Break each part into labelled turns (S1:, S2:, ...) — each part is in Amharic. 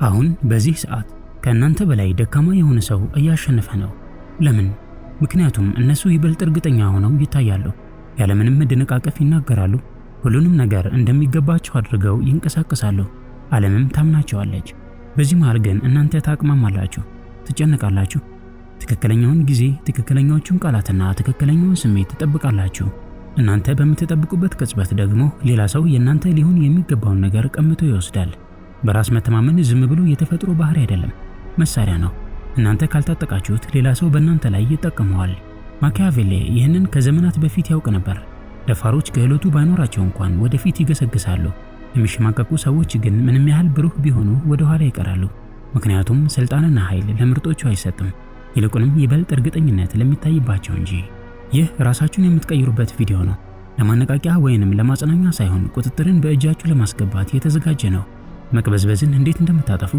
S1: አሁን በዚህ ሰዓት ከእናንተ በላይ ደካማ የሆነ ሰው እያሸነፈ ነው። ለምን? ምክንያቱም እነሱ ይበልጥ እርግጠኛ ሆነው ይታያሉ። ያለምንም መደነቃቀፍ ይናገራሉ። ሁሉንም ነገር እንደሚገባቸው አድርገው ይንቀሳቀሳሉ። ዓለምም ታምናቸዋለች። በዚህ መሃል ግን እናንተ ታቅማማላችሁ፣ ትጨነቃላችሁ። ትክክለኛውን ጊዜ፣ ትክክለኛዎቹን ቃላትና ትክክለኛውን ስሜት ትጠብቃላችሁ። እናንተ በምትጠብቁበት ቅጽበት ደግሞ ሌላ ሰው የእናንተ ሊሆን የሚገባውን ነገር ቀምቶ ይወስዳል። በራስ መተማመን ዝም ብሎ የተፈጥሮ ባህሪ አይደለም፣ መሳሪያ ነው። እናንተ ካልታጠቃችሁት ሌላ ሰው በእናንተ ላይ ይጠቀመዋል። ማኪያቬሊ ይህንን ከዘመናት በፊት ያውቅ ነበር። ደፋሮች ክህሎቱ ባይኖራቸው እንኳን ወደፊት ይገሰግሳሉ። የሚሸማቀቁ ሰዎች ግን ምንም ያህል ብሩህ ቢሆኑ ወደ ኋላ ይቀራሉ። ምክንያቱም ስልጣንና ኃይል ለምርጦቹ አይሰጥም፣ ይልቁንም ይበልጥ እርግጠኝነት ለሚታይባቸው እንጂ። ይህ ራሳችሁን የምትቀይሩበት ቪዲዮ ነው። ለማነቃቂያ ወይንም ለማጽናኛ ሳይሆን ቁጥጥርን በእጃችሁ ለማስገባት የተዘጋጀ ነው። መቅበዝበዝን እንዴት እንደምታጠፉ፣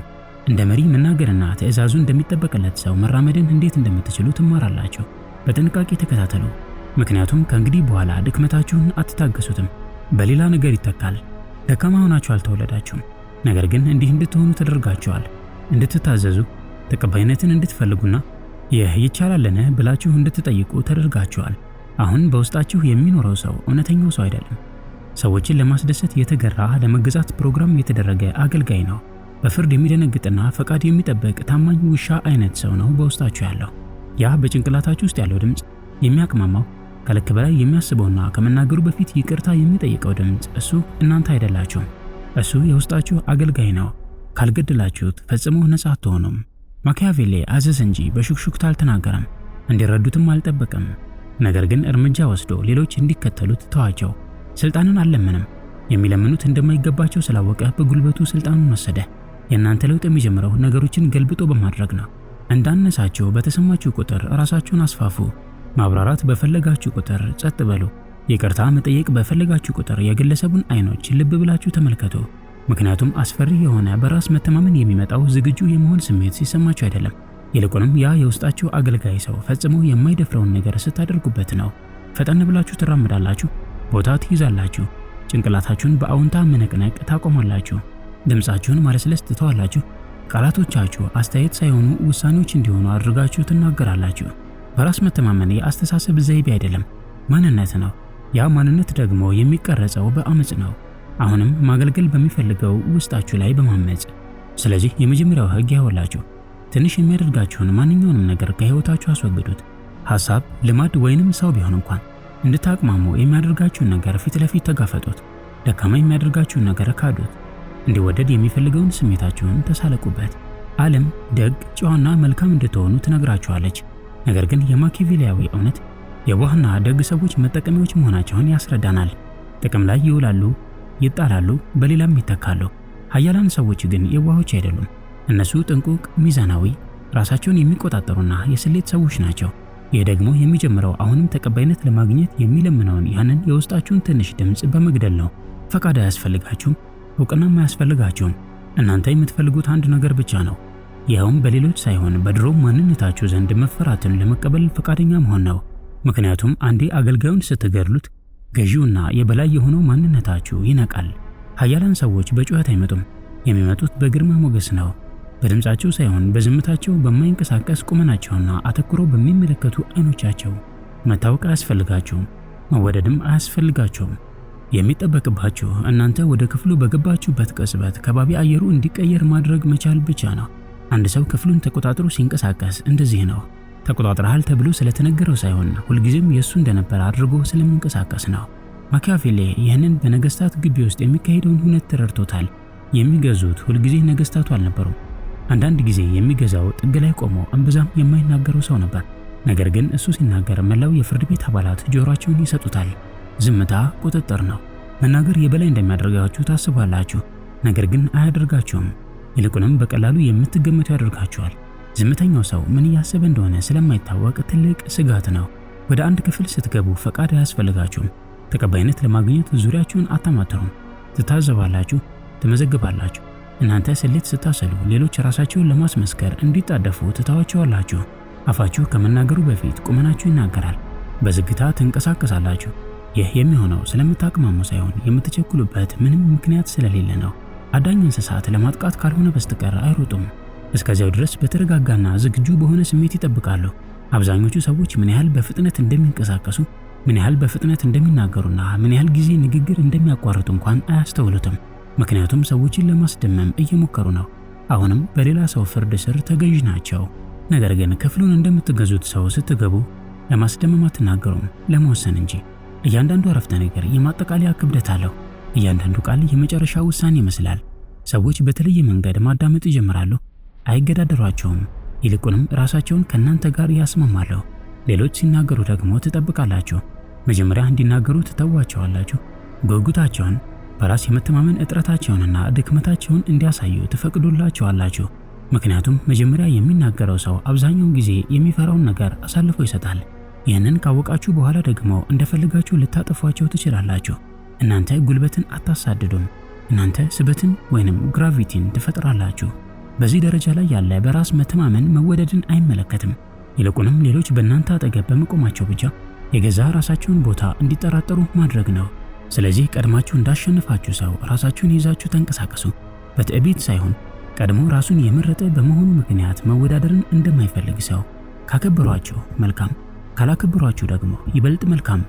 S1: እንደ መሪ መናገርና ትዕዛዙ እንደሚጠበቅለት ሰው መራመድን እንዴት እንደምትችሉ ትማራላችሁ። በጥንቃቄ ተከታተሉ፣ ምክንያቱም ከእንግዲህ በኋላ ድክመታችሁን አትታገሱትም፣ በሌላ ነገር ይተካል። ደካማ ሆናችሁ አልተወለዳችሁም፣ ነገር ግን እንዲህ እንድትሆኑ ተደርጋችኋል። እንድትታዘዙ፣ ተቀባይነትን እንድትፈልጉና ይህ ይቻላልን ብላችሁ እንድትጠይቁ ተደርጋችኋል። አሁን በውስጣችሁ የሚኖረው ሰው እውነተኛው ሰው አይደለም። ሰዎችን ለማስደሰት የተገራ ለመገዛት ፕሮግራም የተደረገ አገልጋይ ነው። በፍርድ የሚደነግጥና ፈቃድ የሚጠብቅ ታማኝ ውሻ አይነት ሰው ነው በውስጣችሁ ያለው። ያ በጭንቅላታችሁ ውስጥ ያለው ድምፅ፣ የሚያቅማማው ከልክ በላይ የሚያስበውና ከመናገሩ በፊት ይቅርታ የሚጠይቀው ድምፅ፣ እሱ እናንተ አይደላችሁም። እሱ የውስጣችሁ አገልጋይ ነው። ካልገደላችሁት ፈጽሞ ነፃ አትሆኑም። ማኪያቬሊ አዘዝ እንጂ በሹክሹክታ አልተናገረም፣ እንዲረዱትም አልጠበቀም። ነገር ግን እርምጃ ወስዶ ሌሎች እንዲከተሉት ተዋቸው። ስልጣንን አልለመንም። የሚለምኑት እንደማይገባቸው ስላወቀ በጉልበቱ ስልጣኑን ወሰደ። የእናንተ ለውጥ የሚጀምረው ነገሮችን ገልብጦ በማድረግ ነው። እንዳነሳችሁ በተሰማችሁ ቁጥር ራሳችሁን አስፋፉ። ማብራራት በፈለጋችሁ ቁጥር ጸጥ በሉ። ይቅርታ መጠየቅ በፈለጋችሁ ቁጥር የግለሰቡን አይኖች ልብ ብላችሁ ተመልከቱ። ምክንያቱም አስፈሪ የሆነ በራስ መተማመን የሚመጣው ዝግጁ የመሆን ስሜት ሲሰማችሁ አይደለም፣ ይልቁንም ያ የውስጣችሁ አገልጋይ ሰው ፈጽሞ የማይደፍረውን ነገር ስታደርጉበት ነው። ፈጠን ብላችሁ ትራመዳላችሁ፣ ቦታ ትይዛላችሁ፣ ጭንቅላታችሁን በአዎንታ መነቅነቅ ታቆማላችሁ፣ ድምፃችሁን ማለስለስ ትተዋላችሁ። ቃላቶቻችሁ አስተያየት ሳይሆኑ ውሳኔዎች እንዲሆኑ አድርጋችሁ ትናገራላችሁ። በራስ መተማመን የአስተሳሰብ ዘይቤ አይደለም፣ ማንነት ነው። ያ ማንነት ደግሞ የሚቀረጸው በአመጽ ነው። አሁንም ማገልገል በሚፈልገው ውስጣችሁ ላይ በማመጽ። ስለዚህ የመጀመሪያው ህግ ያወላችሁ፣ ትንሽ የሚያደርጋችሁን ማንኛውንም ነገር ከህይወታችሁ አስወግዱት። ሐሳብ፣ ልማድ ወይንም ሰው ቢሆን እንኳን እንድታቅማሙ የሚያደርጋችሁን ነገር ፊት ለፊት ተጋፈጡት። ደካማ የሚያደርጋችሁን ነገር ካዱት። እንዲወደድ የሚፈልገውን ስሜታችሁን ተሳለቁበት። ዓለም ደግ፣ ጨዋና መልካም እንድትሆኑ ትነግራችኋለች። ነገር ግን የማኪያቬሊያዊ እውነት የዋህና ደግ ሰዎች መጠቀሚያዎች መሆናቸውን ያስረዳናል። ጥቅም ላይ ይውላሉ፣ ይጣላሉ፣ በሌላም ይተካሉ። ኃያላን ሰዎች ግን የዋሆች አይደሉም። እነሱ ጥንቁቅ፣ ሚዛናዊ፣ ራሳቸውን የሚቆጣጠሩና የስሌት ሰዎች ናቸው። ይህ ደግሞ የሚጀምረው አሁንም ተቀባይነት ለማግኘት የሚለምነውን ያንን የውስጣችሁን ትንሽ ድምፅ በመግደል ነው። ፈቃድ አያስፈልጋችሁም፣ እውቅናም አያስፈልጋችሁም። እናንተ የምትፈልጉት አንድ ነገር ብቻ ነው። ይኸውም በሌሎች ሳይሆን በድሮ ማንነታችሁ ዘንድ መፈራትን ለመቀበል ፈቃደኛ መሆን ነው። ምክንያቱም አንዴ አገልጋዩን ስትገድሉት ገዢውና የበላይ የሆነው ማንነታችሁ ይነቃል። ኃያላን ሰዎች በጩኸት አይመጡም፣ የሚመጡት በግርማ ሞገስ ነው። በድምፃቸው ሳይሆን በዝምታቸው፣ በማይንቀሳቀስ ቁመናቸውና አተኩረው በሚመለከቱ አይኖቻቸው። መታወቅ አያስፈልጋችሁም፣ መወደድም አያስፈልጋችሁም። የሚጠበቅባችሁ እናንተ ወደ ክፍሉ በገባችሁበት ቅጽበት ከባቢ አየሩ እንዲቀየር ማድረግ መቻል ብቻ ነው። አንድ ሰው ክፍሉን ተቆጣጥሮ ሲንቀሳቀስ እንደዚህ ነው። ተቆጣጥረሃል ተብሎ ስለተነገረው ሳይሆን ሁልጊዜም የሱ እንደነበር አድርጎ ስለሚንቀሳቀስ ነው። ማኪያቬሊ ይህንን በነገስታት ግቢ ውስጥ የሚካሄደውን ሁነት ተረድቶታል። የሚገዙት ሁልጊዜ ነገስታቱ አልነበሩም። አንዳንድ ጊዜ የሚገዛው ጥግ ላይ ቆሞ እምብዛም የማይናገረው ሰው ነበር። ነገር ግን እሱ ሲናገር መላው የፍርድ ቤት አባላት ጆሮአቸውን ይሰጡታል። ዝምታ ቁጥጥር ነው። መናገር የበላይ እንደሚያደርጋችሁ ታስባላችሁ፣ ነገር ግን አያደርጋችሁም። ይልቁንም በቀላሉ የምትገመቱ ያደርጋችኋል። ዝምተኛው ሰው ምን እያሰበ እንደሆነ ስለማይታወቅ ትልቅ ስጋት ነው። ወደ አንድ ክፍል ስትገቡ ፈቃድ አያስፈልጋችሁም። ተቀባይነት ለማግኘት ዙሪያችሁን አታማትሩም። ትታዘባላችሁ፣ ትመዘግባላችሁ። እናንተ ስሌት ስታሰሉ ሌሎች ራሳቸውን ለማስመስከር እንዲጣደፉ ትተዋቸዋላችሁ። አፋችሁ ከመናገሩ በፊት ቁመናችሁ ይናገራል። በዝግታ ትንቀሳቀሳላችሁ። ይህ የሚሆነው ስለምታቅማሙ ሳይሆን የምትቸኩሉበት ምንም ምክንያት ስለሌለ ነው። አዳኝ እንስሳት ለማጥቃት ካልሆነ በስተቀር አይሮጡም። እስከዚያው ድረስ በተረጋጋና ዝግጁ በሆነ ስሜት ይጠብቃሉ። አብዛኞቹ ሰዎች ምን ያህል በፍጥነት እንደሚንቀሳቀሱ፣ ምን ያህል በፍጥነት እንደሚናገሩና ምን ያህል ጊዜ ንግግር እንደሚያቋርጡ እንኳን አያስተውሉትም። ምክንያቱም ሰዎችን ለማስደመም እየሞከሩ ነው። አሁንም በሌላ ሰው ፍርድ ስር ተገዥ ናቸው። ነገር ግን ክፍሉን እንደምትገዙት ሰው ስትገቡ ለማስደመም አትናገሩም፣ ለመወሰን እንጂ። እያንዳንዱ አረፍተ ነገር የማጠቃለያ ክብደት አለው። እያንዳንዱ ቃል የመጨረሻ ውሳኔ ይመስላል። ሰዎች በተለየ መንገድ ማዳመጥ ይጀምራሉ። አይገዳደሯቸውም። ይልቁንም ራሳቸውን ከእናንተ ጋር ያስማማሉ። ሌሎች ሲናገሩ ደግሞ ትጠብቃላችሁ። መጀመሪያ እንዲናገሩ ትተዋቸዋላችሁ። ጉጉታቸውን፣ በራስ የመተማመን እጥረታቸውንና ድክመታቸውን እንዲያሳዩ ትፈቅዱላቸዋላችሁ። ምክንያቱም መጀመሪያ የሚናገረው ሰው አብዛኛውን ጊዜ የሚፈራውን ነገር አሳልፎ ይሰጣል። ይህንን ካወቃችሁ በኋላ ደግሞ እንደፈለጋችሁ ልታጠፏቸው ትችላላችሁ። እናንተ ጉልበትን አታሳድዱም። እናንተ ስበትን ወይንም ግራቪቲን ትፈጥራላችሁ። በዚህ ደረጃ ላይ ያለ በራስ መተማመን መወደድን አይመለከትም። ይልቁንም ሌሎች በእናንተ አጠገብ በመቆማቸው ብቻ የገዛ ራሳቸውን ቦታ እንዲጠራጠሩ ማድረግ ነው። ስለዚህ ቀድማችሁ እንዳሸነፋችሁ ሰው ራሳችሁን ይዛችሁ ተንቀሳቀሱ። በትዕቢት ሳይሆን ቀድሞ ራሱን የመረጠ በመሆኑ ምክንያት መወዳደርን እንደማይፈልግ ሰው። ካከበሯችሁ መልካም፣ ካላከበሯችሁ ደግሞ ይበልጥ መልካም።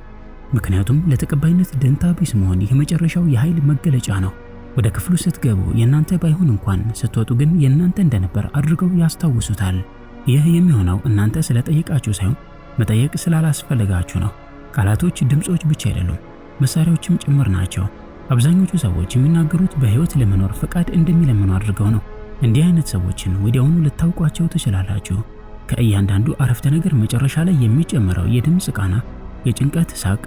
S1: ምክንያቱም ለተቀባይነት ደንታ ቢስ መሆን የመጨረሻው የኃይል መገለጫ ነው። ወደ ክፍሉ ስትገቡ የእናንተ ባይሆን እንኳን ስትወጡ ግን የእናንተ እንደነበር አድርገው ያስታውሱታል። ይህ የሚሆነው እናንተ ስለጠየቃችሁ ሳይሆን መጠየቅ ስላላስፈለጋችሁ ነው። ቃላቶች ድምጾች ብቻ አይደሉም፣ መሳሪያዎችም ጭምር ናቸው። አብዛኞቹ ሰዎች የሚናገሩት በህይወት ለመኖር ፈቃድ እንደሚለምኑ አድርገው ነው። እንዲህ አይነት ሰዎችን ወዲያውኑ ልታውቋቸው ትችላላችሁ። ከእያንዳንዱ አረፍተ ነገር መጨረሻ ላይ የሚጨመረው የድምጽ ቃና፣ የጭንቀት ሳቅ፣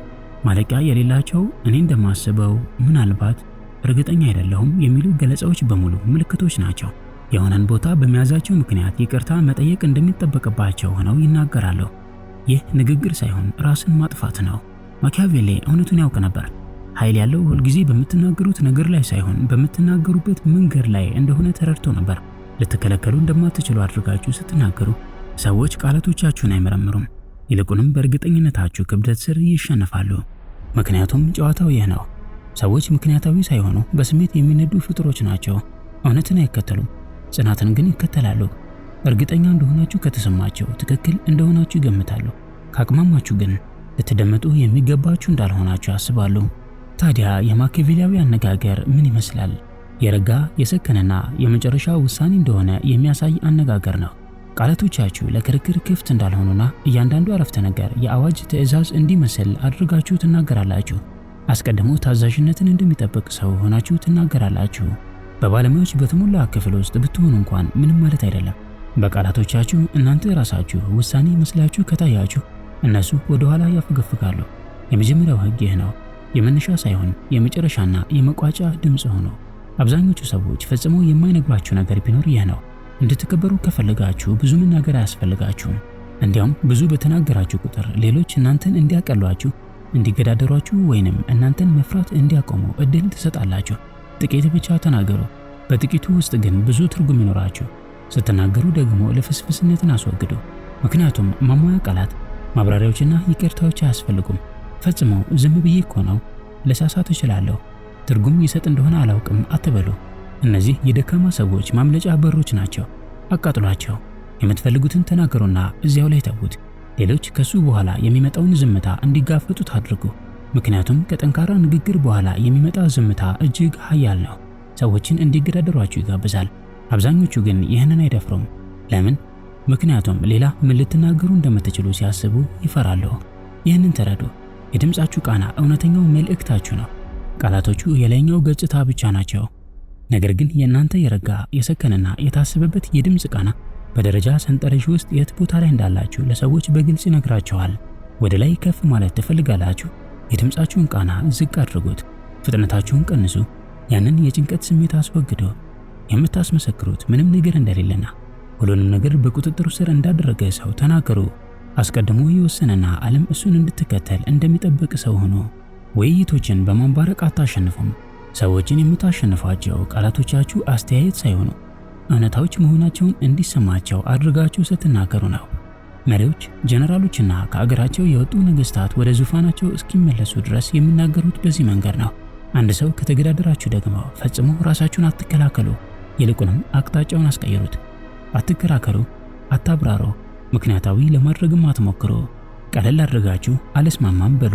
S1: ማለቂያ የሌላቸው እኔ እንደማስበው፣ ምናልባት፣ እርግጠኛ አይደለሁም የሚሉ ገለጻዎች በሙሉ ምልክቶች ናቸው። የሆነን ቦታ በመያዛቸው ምክንያት ይቅርታ መጠየቅ እንደሚጠበቅባቸው ሆነው ይናገራሉ። ይህ ንግግር ሳይሆን ራስን ማጥፋት ነው። ማኪያቬሊ እውነቱን ያውቅ ነበር። ኃይል ያለው ሁልጊዜ በምትናገሩት ነገር ላይ ሳይሆን በምትናገሩበት መንገድ ላይ እንደሆነ ተረድቶ ነበር። ልትከለከሉ እንደማትችሉ አድርጋችሁ ስትናገሩ ሰዎች ቃላቶቻችሁን አይመረምሩም። ይልቁንም በእርግጠኝነታችሁ ክብደት ስር ይሸነፋሉ። ምክንያቱም ጨዋታው ይህ ነው። ሰዎች ምክንያታዊ ሳይሆኑ በስሜት የሚነዱ ፍጡሮች ናቸው። እውነትን አይከተሉም፣ ጽናትን ግን ይከተላሉ። እርግጠኛ እንደሆናችሁ ከተሰማቸው ትክክል እንደሆናችሁ ይገምታሉ። ካቅማማችሁ ግን ልትደመጡ የሚገባችሁ እንዳልሆናችሁ ያስባሉ። ታዲያ የማኪያቬሊያዊ አነጋገር ምን ይመስላል? የረጋ የሰከነና የመጨረሻ ውሳኔ እንደሆነ የሚያሳይ አነጋገር ነው። ቃላቶቻችሁ ለክርክር ክፍት እንዳልሆኑና እያንዳንዱ አረፍተ ነገር የአዋጅ ትዕዛዝ እንዲመስል አድርጋችሁ ትናገራላችሁ። አስቀድሞ ታዛዥነትን እንደሚጠብቅ ሰው ሆናችሁ ትናገራላችሁ። በባለሙያዎች በተሞላ ክፍል ውስጥ ብትሆኑ እንኳን ምንም ማለት አይደለም። በቃላቶቻችሁ እናንተ ራሳችሁ ውሳኔ መስላችሁ ከታያችሁ እነሱ ወደ ኋላ ያፈገፍጋሉ። የመጀመሪያው ሕግ ይህ ነው። የመነሻ ሳይሆን የመጨረሻና የመቋጫ ድምጽ ሆኖ። አብዛኞቹ ሰዎች ፈጽሞ የማይነግሯችሁ ነገር ቢኖር ይህ ነው። እንድትከበሩ ከፈለጋችሁ ብዙ መናገር አያስፈልጋችሁም። እንዲያውም ብዙ በተናገራችሁ ቁጥር ሌሎች እናንተን እንዲያቀሏችሁ፣ እንዲገዳደሯችሁ ወይንም እናንተን መፍራት እንዲያቆሙ እድል ትሰጣላችሁ። ጥቂት ብቻ ተናገሩ። በጥቂቱ ውስጥ ግን ብዙ ትርጉም ይኖራችሁ። ስትናገሩ ደግሞ ለፍስፍስነትን አስወግዱ። ምክንያቱም ማሟያ ቃላት፣ ማብራሪያዎችና ይቅርታዎች አያስፈልጉም። ፈጽሞ ዝም ብዬ እኮ ነው፣ ልሳሳት እችላለሁ፣ ትርጉም ይሰጥ እንደሆነ አላውቅም አትበሉ። እነዚህ የደካማ ሰዎች ማምለጫ በሮች ናቸው። አቃጥሏቸው። የምትፈልጉትን ተናገሩና እዚያው ላይ ተዉት። ሌሎች ከሱ በኋላ የሚመጣውን ዝምታ እንዲጋፈጡት አድርጉ። ምክንያቱም ከጠንካራ ንግግር በኋላ የሚመጣ ዝምታ እጅግ ኃያል ነው። ሰዎችን እንዲገዳደሯችሁ ይጋብዛል። አብዛኞቹ ግን ይህንን አይደፍሩም። ለምን? ምክንያቱም ሌላ ምን ልትናገሩ እንደምትችሉ ሲያስቡ ይፈራሉ። ይህንን ተረዱ። የድምጻችሁ ቃና እውነተኛው መልእክታችሁ ነው። ቃላቶቹ የላይኛው ገጽታ ብቻ ናቸው። ነገር ግን የእናንተ የረጋ የሰከነና የታሰበበት የድምጽ ቃና በደረጃ ሰንጠረዥ ውስጥ የት ቦታ ላይ እንዳላችሁ ለሰዎች በግልጽ ይነግራቸዋል። ወደ ላይ ከፍ ማለት ትፈልጋላችሁ? የድምጻችሁን ቃና ዝቅ አድርጉት። ፍጥነታችሁን ቀንሱ። ያንን የጭንቀት ስሜት አስወግዱ። የምታስመሰክሩት ምንም ነገር እንደሌለና ሁሉንም ነገር በቁጥጥሩ ስር እንዳደረገ ሰው ተናገሩ። አስቀድሞ የወሰነና ዓለም እሱን እንድትከተል እንደሚጠብቅ ሰው ሆኖ። ውይይቶችን በማንባረቅ አታሸንፉም። ሰዎችን የምታሸንፏቸው ቃላቶቻችሁ አስተያየት ሳይሆኑ እውነታዎች መሆናቸውን እንዲሰማቸው አድርጋችሁ ስትናገሩ ነው። መሪዎች፣ ጀነራሎችና ከአገራቸው የወጡ ነገስታት ወደ ዙፋናቸው እስኪመለሱ ድረስ የሚናገሩት በዚህ መንገድ ነው። አንድ ሰው ከተገዳደራችሁ ደግሞ ፈጽሞ ራሳችሁን አትከላከሉ፣ ይልቁንም አቅጣጫውን አስቀይሩት። አትከራከሩ፣ አታብራሩ፣ ምክንያታዊ ለማድረግም አትሞክሩ። ቀለል አድርጋችሁ አልስማማም በሉ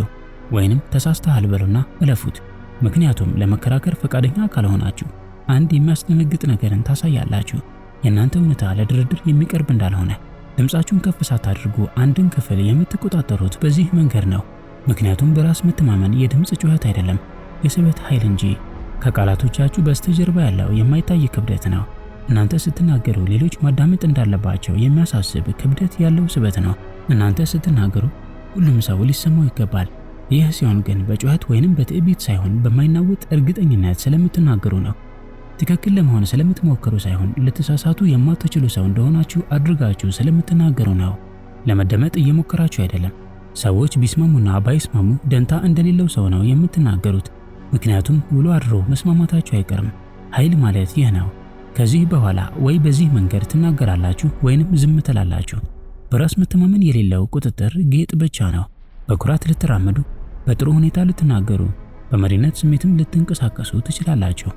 S1: ወይንም ተሳስተሃል በሉና እለፉት። ምክንያቱም ለመከራከር ፈቃደኛ ካልሆናችሁ አንድ የሚያስደነግጥ ነገርን ታሳያላችሁ። የእናንተ እውነታ ለድርድር የሚቀርብ እንዳልሆነ። ድምጻችሁን ከፍ ሳታደርጉ አንድን ክፍል የምትቆጣጠሩት በዚህ መንገድ ነው። ምክንያቱም በራስ መተማመን የድምጽ ጩኸት አይደለም፣ የስበት ኃይል እንጂ። ከቃላቶቻችሁ በስተጀርባ ያለው የማይታይ ክብደት ነው። እናንተ ስትናገሩ ሌሎች ማዳመጥ እንዳለባቸው የሚያሳስብ ክብደት ያለው ስበት ነው። እናንተ ስትናገሩ ሁሉም ሰው ሊሰማው ይገባል። ይህ ሲሆን ግን በጩኸት ወይንም በትዕቢት ሳይሆን በማይናወጥ እርግጠኝነት ስለምትናገሩ ነው። ትክክል ለመሆን ስለምትሞክሩ ሳይሆን ልትሳሳቱ የማትችሉ ሰው እንደሆናችሁ አድርጋችሁ ስለምትናገሩ ነው። ለመደመጥ እየሞከራችሁ አይደለም። ሰዎች ቢስማሙና ባይስማሙ ደንታ እንደሌለው ሰው ነው የምትናገሩት። ምክንያቱም ውሎ አድሮ መስማማታችሁ አይቀርም። ኃይል ማለት ይህ ነው። ከዚህ በኋላ ወይ በዚህ መንገድ ትናገራላችሁ ወይንም ዝም ትላላችሁ። በራስ መተማመን የሌለው ቁጥጥር ጌጥ ብቻ ነው። በኩራት ልትራመዱ፣ በጥሩ ሁኔታ ልትናገሩ፣ በመሪነት ስሜትም ልትንቀሳቀሱ ትችላላችሁ።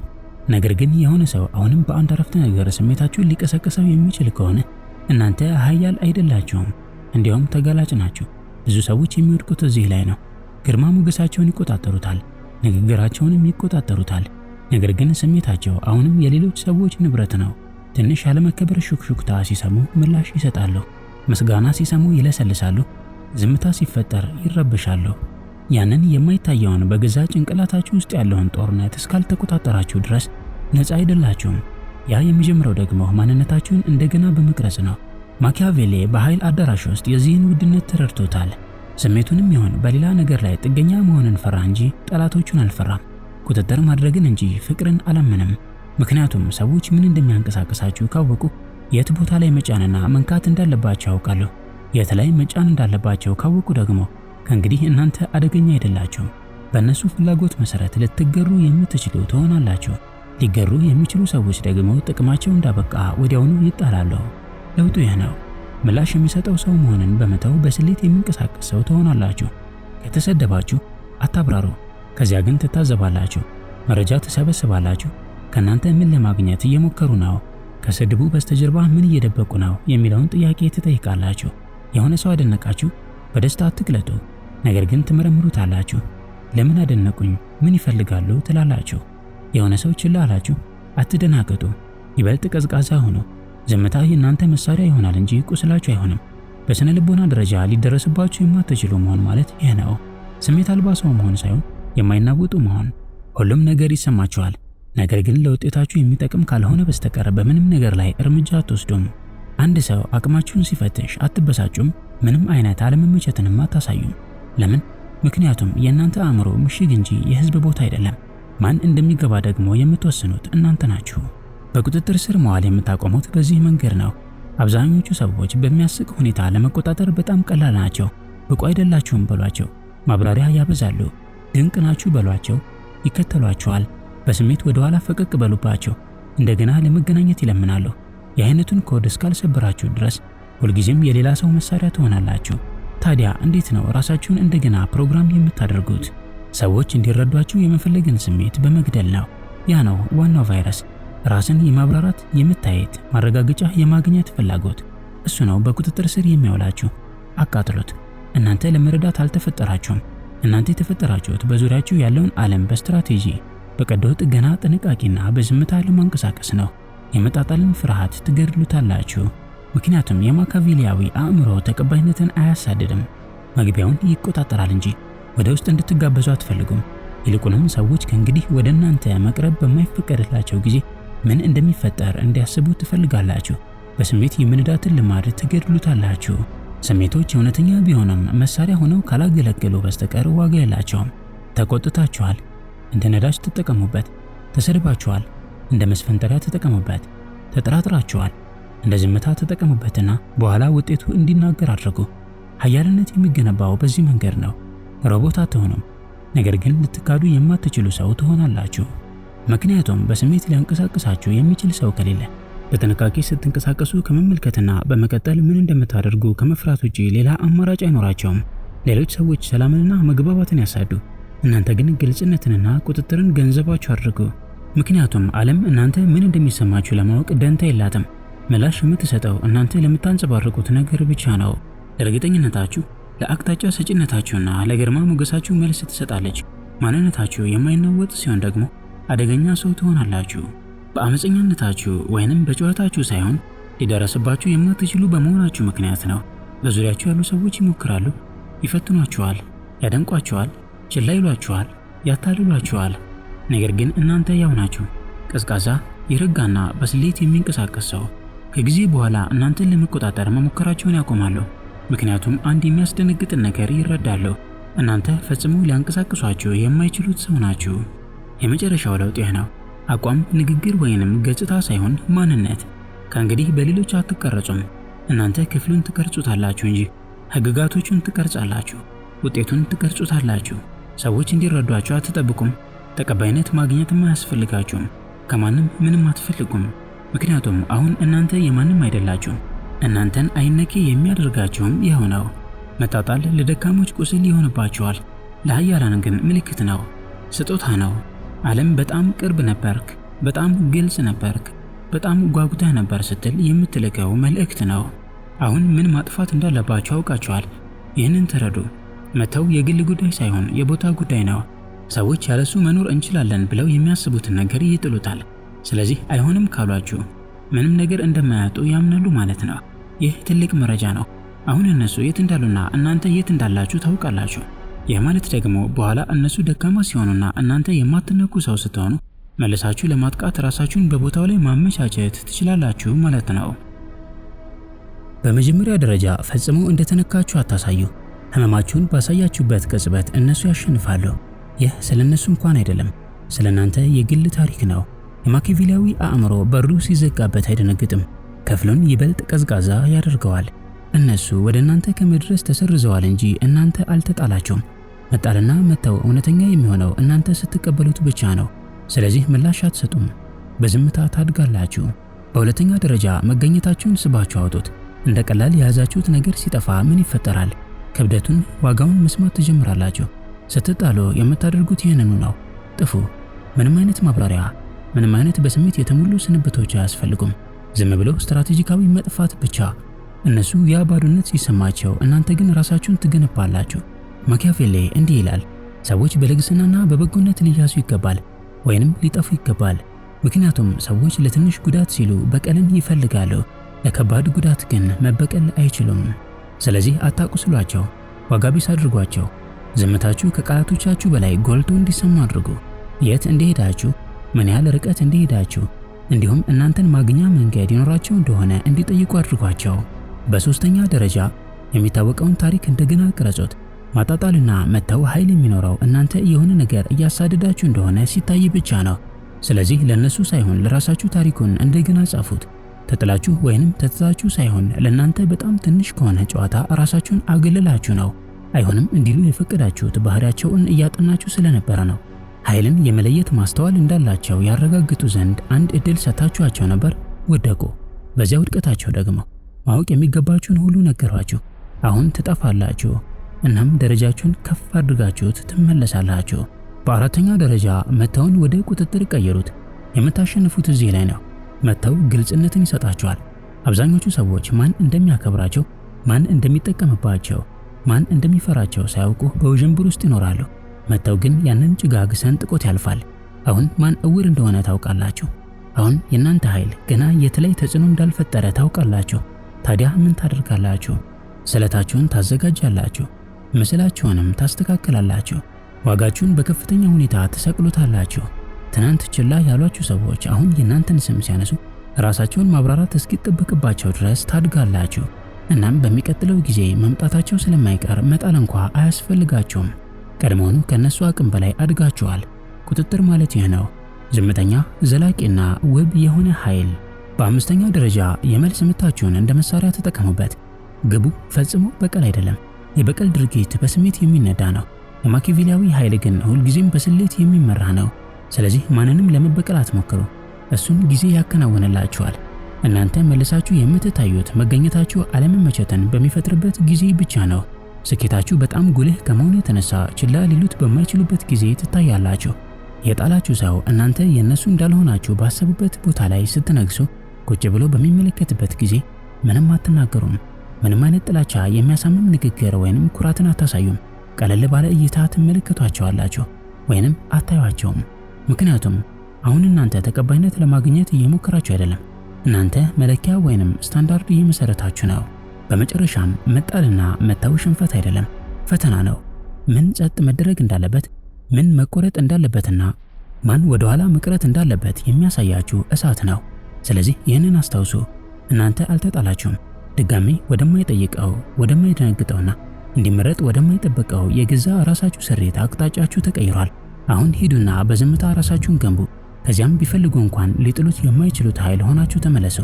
S1: ነገር ግን የሆነ ሰው አሁንም በአንድ አረፍተ ነገር ስሜታችሁን ሊቀሰቅሰው የሚችል ከሆነ እናንተ ኃያል አይደላችሁም፣ እንዲያውም ተጋላጭ ናችሁ። ብዙ ሰዎች የሚወድቁት እዚህ ላይ ነው። ግርማ ሞገሳቸውን ይቆጣጠሩታል፣ ንግግራቸውንም ይቆጣጠሩታል። ነገር ግን ስሜታቸው አሁንም የሌሎች ሰዎች ንብረት ነው። ትንሽ ያለመከበር ሹክሹክታ ሲሰሙ ምላሽ ይሰጣሉ። ምስጋና ሲሰሙ ይለሰልሳሉ። ዝምታ ሲፈጠር ይረበሻሉ። ያንን የማይታየውን በገዛ ጭንቅላታችሁ ውስጥ ያለውን ጦርነት እስካልተቆጣጠራችሁ ድረስ ነፃ አይደላችሁም። ያ የሚጀምረው ደግሞ ማንነታችሁን እንደገና በመቅረጽ ነው። ማኪያቬሊ በኃይል አዳራሽ ውስጥ የዚህን ውድነት ተረድቶታል። ስሜቱንም ይሆን በሌላ ነገር ላይ ጥገኛ መሆንን ፈራ እንጂ ጠላቶቹን አልፈራም። ቁጥጥር ማድረግን እንጂ ፍቅርን አላመነም። ምክንያቱም ሰዎች ምን እንደሚያንቀሳቅሳችሁ ካወቁ የት ቦታ ላይ መጫንና መንካት እንዳለባቸው ያውቃሉ። የት ላይ መጫን እንዳለባቸው ካወቁ ደግሞ ከእንግዲህ እናንተ አደገኛ አይደላችሁም። በእነሱ ፍላጎት መሰረት ልትገሩ የምትችሉ ትሆናላችሁ። ሊገሩ የሚችሉ ሰዎች ደግሞ ጥቅማቸው እንዳበቃ ወዲያውኑ ይጣላሉ። ለውጡ ይህ ነው። ምላሽ የሚሰጠው ሰው መሆንን በመተው በስሌት የሚንቀሳቀስ ሰው ትሆናላችሁ። ከተሰደባችሁ አታብራሩ። ከዚያ ግን ትታዘባላችሁ። መረጃ ትሰበስባላችሁ። ከእናንተ ምን ለማግኘት እየሞከሩ ነው? ከስድቡ በስተጀርባ ምን እየደበቁ ነው የሚለውን ጥያቄ ትጠይቃላችሁ። የሆነ ሰው አደነቃችሁ፣ በደስታ አትቅለጡ። ነገር ግን ትመረምሩታላችሁ። ለምን አደነቁኝ? ምን ይፈልጋሉ ትላላችሁ። የሆነ ሰው ችላ አላችሁ፣ አትደናገጡ። ይበልጥ ቀዝቃዛ ሁኑ። ዝምታ የእናንተ መሳሪያ ይሆናል እንጂ ቁስላችሁ አይሆንም። በስነ ልቦና ደረጃ ሊደረስባችሁ የማትችሉ መሆን ማለት ይህ ነው። ስሜት አልባ ሰው መሆን ሳይሆን የማይናወጡ መሆን። ሁሉም ነገር ይሰማችኋል፣ ነገር ግን ለውጤታችሁ የሚጠቅም ካልሆነ በስተቀር በምንም ነገር ላይ እርምጃ አትወስዱም። አንድ ሰው አቅማችሁን ሲፈትሽ አትበሳጩም፣ ምንም አይነት አለመመቸትንም አታሳዩም። ለምን? ምክንያቱም የእናንተ አእምሮ ምሽግ እንጂ የህዝብ ቦታ አይደለም። ማን እንደሚገባ ደግሞ የምትወስኑት እናንተ ናችሁ። በቁጥጥር ስር መዋል የምታቆሙት በዚህ መንገድ ነው። አብዛኞቹ ሰዎች በሚያስቅ ሁኔታ ለመቆጣጠር በጣም ቀላል ናቸው። ብቁ አይደላችሁም በሏቸው፣ ማብራሪያ ያበዛሉ። ድንቅ ናችሁ በሏቸው፣ ይከተሏችኋል። በስሜት ወደ ኋላ ፈቀቅ በሉባቸው፣ እንደገና ለመገናኘት ይለምናሉ። የአይነቱን ኮድ እስካልሰበራችሁ ድረስ ሁልጊዜም የሌላ ሰው መሳሪያ ትሆናላችሁ። ታዲያ እንዴት ነው ራሳችሁን እንደገና ፕሮግራም የምታደርጉት? ሰዎች እንዲረዷችሁ የመፈለግን ስሜት በመግደል ነው። ያ ነው ዋናው ቫይረስ። ራስን የማብራራት የመታየት ማረጋገጫ የማግኘት ፍላጎት። እሱ ነው በቁጥጥር ስር የሚያውላችሁ። አቃጥሉት። እናንተ ለመረዳት አልተፈጠራችሁም። እናንተ የተፈጠራችሁት በዙሪያችሁ ያለውን ዓለም በስትራቴጂ በቀዶ ጥገና ጥንቃቄና በዝምታ ለማንቀሳቀስ ነው። የመጣጣልን ፍርሃት ትገድሉታላችሁ። ምክንያቱም የማካቬሊያዊ አእምሮ ተቀባይነትን አያሳድድም፣ መግቢያውን ይቆጣጠራል እንጂ ወደ ውስጥ እንድትጋበዙ አትፈልጉም። ይልቁንም ሰዎች ከእንግዲህ ወደ እናንተ መቅረብ በማይፈቀድላቸው ጊዜ ምን እንደሚፈጠር እንዲያስቡ ትፈልጋላችሁ። በስሜት የመንዳትን ልማድ ትገድሉታላችሁ። ስሜቶች እውነተኛ ቢሆንም መሳሪያ ሆነው ካላገለገሉ በስተቀር ዋጋ የላቸውም። ተቆጥታችኋል፣ እንደ ነዳጅ ተጠቀሙበት። ተሰድባችኋል፣ እንደ መስፈንጠሪያ ተጠቀሙበት። ተጠራጥራችኋል፣ እንደ ዝምታ ተጠቀሙበትና በኋላ ውጤቱ እንዲናገር አድርጉ። ኃያልነት የሚገነባው በዚህ መንገድ ነው። ሮቦት አትሆኑም፣ ነገር ግን ልትካዱ የማትችሉ ሰው ትሆናላችሁ። ምክንያቱም በስሜት ሊያንቀሳቅሳችሁ የሚችል ሰው ከሌለ በጥንቃቄ ስትንቀሳቀሱ ከመመልከትና በመቀጠል ምን እንደምታደርጉ ከመፍራት ውጪ ሌላ አማራጭ አይኖራቸውም። ሌሎች ሰዎች ሰላምንና መግባባትን ያሳዱ፣ እናንተ ግን ግልጽነትንና ቁጥጥርን ገንዘባችሁ አድርጉ። ምክንያቱም ዓለም እናንተ ምን እንደሚሰማችሁ ለማወቅ ደንታ የላትም። ምላሽ የምትሰጠው እናንተ ለምታንጸባርቁት ነገር ብቻ ነው። ለእርግጠኝነታችሁ፣ ለአቅጣጫ ሰጪነታችሁና ለግርማ ሞገሳችሁ መልስ ትሰጣለች። ማንነታችሁ የማይናወጥ ሲሆን ደግሞ አደገኛ ሰው ትሆናላችሁ። በአመፀኛነታችሁ ወይንም በጨዋታችሁ ሳይሆን ሊደረስባችሁ የማትችሉ በመሆናችሁ ምክንያት ነው። በዙሪያችሁ ያሉ ሰዎች ይሞክራሉ፣ ይፈትኗችኋል፣ ያደንቋችኋል፣ ችላ ይሏችኋል፣ ያታልሏችኋል። ነገር ግን እናንተ ያው ናችሁ። ቀዝቃዛ፣ የረጋና በስሌት የሚንቀሳቀስ ሰው። ከጊዜ በኋላ እናንተን ለመቆጣጠር መሞከራቸውን ያቆማሉ። ምክንያቱም አንድ የሚያስደነግጥን ነገር ይረዳሉ። እናንተ ፈጽሞ ሊያንቀሳቅሷችሁ የማይችሉት ሰው ናችሁ። የመጨረሻው ለውጥ ይህ ነው። አቋም፣ ንግግር ወይንም ገጽታ ሳይሆን ማንነት። ከእንግዲህ በሌሎች አትቀረጹም። እናንተ ክፍሉን ትቀርጹታላችሁ እንጂ ህግጋቶቹን ትቀርጻላችሁ። ውጤቱን ትቀርጹታላችሁ። ሰዎች እንዲረዷችሁ አትጠብቁም። ተቀባይነት ማግኘትም አያስፈልጋችሁም። ከማንም ምንም አትፈልጉም። ምክንያቱም አሁን እናንተ የማንም አይደላችሁም። እናንተን አይነኬ የሚያደርጋችሁም ይኸው ነው። መጣጣል ለደካሞች ቁስል ይሆንባችኋል፣ ለኃያላን ግን ምልክት ነው፣ ስጦታ ነው። ዓለም በጣም ቅርብ ነበርክ፣ በጣም ግልጽ ነበርክ፣ በጣም ጓጉተህ ነበር ስትል የምትልከው መልእክት ነው። አሁን ምን ማጥፋት እንዳለባችሁ አውቃችኋል። ይህንን ተረዱ። መተው የግል ጉዳይ ሳይሆን የቦታ ጉዳይ ነው። ሰዎች ያለሱ መኖር እንችላለን ብለው የሚያስቡትን ነገር ይጥሉታል። ስለዚህ አይሆንም ካሏችሁ ምንም ነገር እንደማያጡ ያምናሉ ማለት ነው። ይህ ትልቅ መረጃ ነው። አሁን እነሱ የት እንዳሉና እናንተ የት እንዳላችሁ ታውቃላችሁ። ይህ ማለት ደግሞ በኋላ እነሱ ደካማ ሲሆኑና እናንተ የማትነኩ ሰው ስትሆኑ መልሳችሁ ለማጥቃት ራሳችሁን በቦታው ላይ ማመቻቸት ትችላላችሁ ማለት ነው። በመጀመሪያ ደረጃ ፈጽሞ እንደተነካችሁ አታሳዩ። ህመማችሁን ባሳያችሁበት ቅጽበት እነሱ ያሸንፋሉ። ይህ ስለነሱ እንኳን አይደለም፣ ስለናንተ የግል ታሪክ ነው። የማኪያቬሊያዊ አእምሮ በሩ ሲዘጋበት አይደነግጥም፣ ክፍሉን ይበልጥ ቀዝቃዛ ያደርገዋል። እነሱ ወደ እናንተ ከመድረስ ተሰርዘዋል እንጂ እናንተ አልተጣላችሁም። መጣልና መተው እውነተኛ የሚሆነው እናንተ ስትቀበሉት ብቻ ነው። ስለዚህ ምላሽ አትሰጡም፣ በዝምታ ታድጋላችሁ። በሁለተኛ ደረጃ መገኘታችሁን ስባችሁ አውጡት። እንደ ቀላል የያዛችሁት ነገር ሲጠፋ ምን ይፈጠራል? ክብደቱን፣ ዋጋውን መስማት ትጀምራላችሁ። ስትጣሉ የምታደርጉት ይህንኑ ነው። ጥፉ። ምንም አይነት ማብራሪያ፣ ምንም አይነት በስሜት የተሞሉ ስንብቶች አያስፈልጉም። ዝም ብሎ ስትራቴጂካዊ መጥፋት ብቻ። እነሱ ያ ባዶነት ሲሰማቸው፣ እናንተ ግን ራሳችሁን ትገነባላችሁ። ማኪያቬሊ እንዲህ ይላል፣ ሰዎች በልግስናና በበጎነት ሊያዙ ይገባል ወይንም ሊጠፉ ይገባል። ምክንያቱም ሰዎች ለትንሽ ጉዳት ሲሉ በቀልን ይፈልጋሉ፣ ለከባድ ጉዳት ግን መበቀል አይችሉም። ስለዚህ አታቁስሏቸው፣ ዋጋ ቢስ አድርጓቸው። ዝምታችሁ ከቃላቶቻችሁ በላይ ጎልቶ እንዲሰማ አድርጉ። የት እንደሄዳችሁ፣ ምን ያህል ርቀት እንደሄዳችሁ፣ እንዲሁም እናንተን ማግኛ መንገድ ይኖራቸው እንደሆነ እንዲጠይቁ አድርጓቸው። በሶስተኛ ደረጃ የሚታወቀውን ታሪክ እንደገና ቅረጹት። ማጣጣልና መተው ኃይል የሚኖረው እናንተ የሆነ ነገር እያሳደዳችሁ እንደሆነ ሲታይ ብቻ ነው። ስለዚህ ለነሱ ሳይሆን ለራሳችሁ ታሪኩን እንደገና ጻፉት። ተጥላችሁ ወይንም ተትታችሁ ሳይሆን ለናንተ በጣም ትንሽ ከሆነ ጨዋታ ራሳችሁን አገለላችሁ ነው። አይሆንም እንዲሉ የፈቀዳችሁት ባህሪያቸውን እያጠናችሁ ስለነበረ ነው። ኃይልን የመለየት ማስተዋል እንዳላቸው ያረጋግጡ ዘንድ አንድ እድል ሰጣችኋቸው ነበር፣ ወደቁ። በዚያ ውድቀታቸው ደግሞ ማወቅ የሚገባችሁን ሁሉ ነገሯችሁ። አሁን ትጠፋላችሁ። እናም ደረጃችሁን ከፍ አድርጋችሁት ትመለሳላችሁ። በአራተኛ ደረጃ መተውን ወደ ቁጥጥር ቀየሩት። የምታሸንፉት እዚህ ላይ ነው። መተው ግልጽነትን ይሰጣቸዋል። አብዛኞቹ ሰዎች ማን እንደሚያከብራቸው፣ ማን እንደሚጠቀምባቸው፣ ማን እንደሚፈራቸው ሳያውቁ በውዥንብር ውስጥ ይኖራሉ። መተው ግን ያንን ጭጋግ ሰንጥቆት ያልፋል። አሁን ማን እውር እንደሆነ ታውቃላችሁ። አሁን የእናንተ ኃይል ገና የት ላይ ተጽዕኖ እንዳልፈጠረ ታውቃላችሁ። ታዲያ ምን ታደርጋላችሁ? ስለታችሁን ታዘጋጃላችሁ፣ ምስላችሁንም ታስተካክላላችሁ፣ ዋጋችሁን በከፍተኛ ሁኔታ ትሰቅሉታላችሁ። ትናንት ችላ ያሏችሁ ሰዎች አሁን የእናንተን ስም ሲያነሱ ራሳቸውን ማብራራት እስኪጠበቅባቸው ድረስ ታድጋላችሁ። እናም በሚቀጥለው ጊዜ መምጣታቸው ስለማይቀር መጣል እንኳ አያስፈልጋችሁም። ቀድሞውኑ ከነሱ አቅም በላይ አድጋችኋል። ቁጥጥር ማለት ይህ ነው፣ ዝምተኛ፣ ዘላቂና ውብ የሆነ ኃይል። በአምስተኛ ደረጃ የመልስ ምታችሁን እንደ መሳሪያ ተጠቀሙበት። ግቡ ፈጽሞ በቀል አይደለም። የበቀል ድርጊት በስሜት የሚነዳ ነው። የማኪያቬሊያዊ ኃይል ግን ሁልጊዜም በስሌት የሚመራ ነው። ስለዚህ ማንንም ለመበቀል አትሞክሩ፣ እሱን ጊዜ ያከናውንላችኋል። እናንተ መልሳችሁ የምትታዩት መገኘታችሁ አለመመቸትን በሚፈጥርበት ጊዜ ብቻ ነው። ስኬታችሁ በጣም ጉልህ ከመሆኑ የተነሳ ችላ ሊሉት በማይችሉበት ጊዜ ትታያላችሁ። የጣላችሁ ሰው እናንተ የእነሱ እንዳልሆናችሁ ባሰቡበት ቦታ ላይ ስትነግሱ ቁጭ ብሎ በሚመለከትበት ጊዜ ምንም አትናገሩም። ምንም አይነት ጥላቻ የሚያሳምም ንግግር ወይንም ኩራትን አታሳዩም። ቀለል ባለ እይታ ትመለከቷቸዋላችሁ ወይንም አታዩአቸውም። ምክንያቱም አሁን እናንተ ተቀባይነት ለማግኘት እየሞከራችሁ አይደለም። እናንተ መለኪያ ወይንም ስታንዳርድ እየመሰረታችሁ ነው። በመጨረሻም መጣልና መታው ሽንፈት አይደለም፣ ፈተና ነው። ምን ጸጥ መደረግ እንዳለበት፣ ምን መቆረጥ እንዳለበትና ማን ወደ ኋላ መቅረት እንዳለበት የሚያሳያችሁ እሳት ነው። ስለዚህ ይህንን አስታውሱ። እናንተ አልተጣላችሁም። ድጋሜ ወደማይጠይቀው ወደማይደነግጠውና እንዲመረጥ ወደማይጠበቀው የገዛ ራሳችሁ ስሬት አቅጣጫችሁ ተቀይሯል። አሁን ሂዱና በዝምታ ራሳችሁን ገንቡ። ከዚያም ቢፈልጉ እንኳን ሊጥሉት የማይችሉት ኃይል ሆናችሁ ተመለሱ።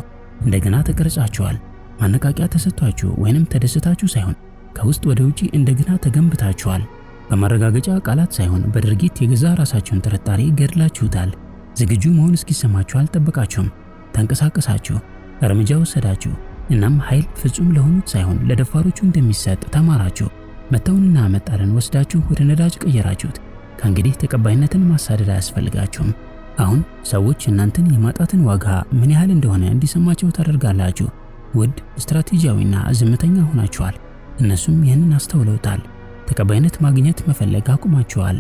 S1: እንደገና ተቀርጻችኋል። ማነቃቂያ ተሰጥቷችሁ ወይንም ተደስታችሁ ሳይሆን ከውስጥ ወደ ውጪ እንደገና ተገንብታችኋል። በማረጋገጫ ቃላት ሳይሆን በድርጊት የገዛ ራሳችሁን ጥርጣሬ ገድላችሁታል። ዝግጁ መሆን እስኪሰማችሁ አልጠበቃችሁም። ተንቀሳቀሳችሁ፣ እርምጃ ወሰዳችሁ። እናም ኃይል ፍጹም ለሆኑት ሳይሆን ለደፋሮቹ እንደሚሰጥ ተማራችሁ። መተውንና መጣልን ወስዳችሁ ወደ ነዳጅ ቀየራችሁት። ከእንግዲህ ተቀባይነትን ማሳደድ አያስፈልጋችሁም። አሁን ሰዎች እናንተን የማጣትን ዋጋ ምን ያህል እንደሆነ እንዲሰማቸው ታደርጋላችሁ። ውድ፣ ስትራቴጂያዊና ዝምተኛ ሆናችኋል። እነሱም ይህንን አስተውለውታል። ተቀባይነት ማግኘት መፈለግ አቁማችኋል።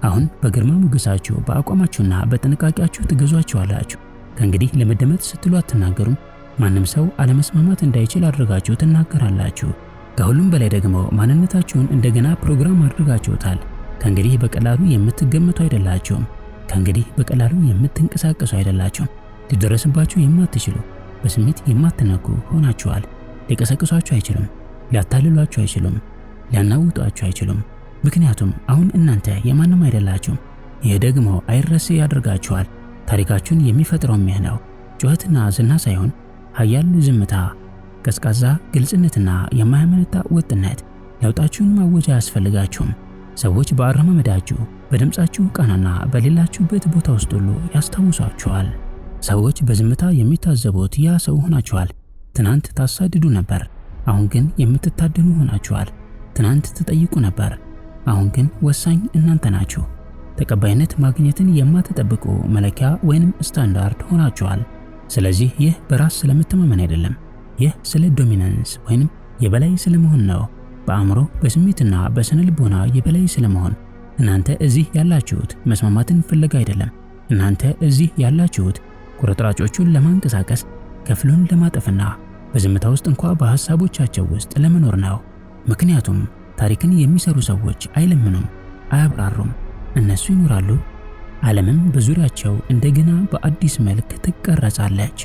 S1: አሁን በግርማ ሞገሳችሁ በአቋማችሁና በጥንቃቄያችሁ ትገዟቸዋላችሁ። ከእንግዲህ ለመደመጥ ስትሉ አትናገሩም። ማንም ሰው አለመስማማት እንዳይችል አድርጋችሁ ትናገራላችሁ። ከሁሉም በላይ ደግሞ ማንነታችሁን እንደገና ፕሮግራም አድርጋችሁታል። ከእንግዲህ በቀላሉ የምትገመቱ አይደላችሁም። ከእንግዲህ በቀላሉ የምትንቀሳቀሱ አይደላችሁም። ሊደረስባችሁ የማትችሉ፣ በስሜት የማትነኩ ሆናችኋል። ሊቀሰቅሷችሁ አይችሉም። ሊያታልሏችሁ አይችሉም። ሊያናውጧችሁ አይችሉም። ምክንያቱም አሁን እናንተ የማንም አይደላችሁም። ይህ ደግሞ አይረሴ ያደርጋችኋል። ታሪካችሁን የሚፈጥረውም ይህ ነው። ጩኸትና ዝና ሳይሆን ኃያል ዝምታ፣ ቀዝቃዛ ግልጽነትና የማያመነታ ወጥነት። ለውጣችሁን ማወጃ አያስፈልጋችሁም። ሰዎች በአረማመዳችሁ፣ በድምፃችሁ ቃናና በሌላችሁበት ቦታ ውስጥ ሁሉ ያስታውሷችኋል። ሰዎች በዝምታ የሚታዘቡት ያ ሰው ሆናችኋል። ትናንት ታሳድዱ ነበር፣ አሁን ግን የምትታደኑ ሆናችኋል። ትናንት ትጠይቁ ነበር፣ አሁን ግን ወሳኝ እናንተ ናችሁ። ተቀባይነት ማግኘትን የማትጠብቁ መለኪያ ወይንም ስታንዳርድ ሆናችኋል። ስለዚህ ይህ በራስ ስለመተማመን አይደለም። ይህ ስለ ዶሚናንስ ወይንም የበላይ ስለመሆን ነው። በአእምሮ በስሜትና በስነ ልቦና የበላይ ስለመሆን። እናንተ እዚህ ያላችሁት መስማማትን ፍለጋ አይደለም። እናንተ እዚህ ያላችሁት ቁርጥራጮቹን ለማንቀሳቀስ፣ ከፍሉን ለማጠፍና በዝምታ ውስጥ እንኳ በሐሳቦቻቸው ውስጥ ለመኖር ነው። ምክንያቱም ታሪክን የሚሰሩ ሰዎች አይለምኑም፣ አያብራሩም። እነሱ ይኖራሉ። ዓለምም በዙሪያቸው እንደገና በአዲስ መልክ ትቀረጻለች።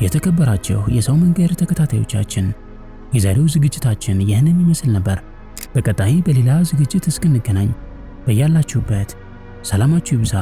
S1: የተከበራችሁ የሰው መንገድ ተከታታዮቻችን፣ የዛሬው ዝግጅታችን ይህንን ይመስል ነበር። በቀጣይ በሌላ ዝግጅት እስክንገናኝ በያላችሁበት ሰላማችሁ ይብዛ።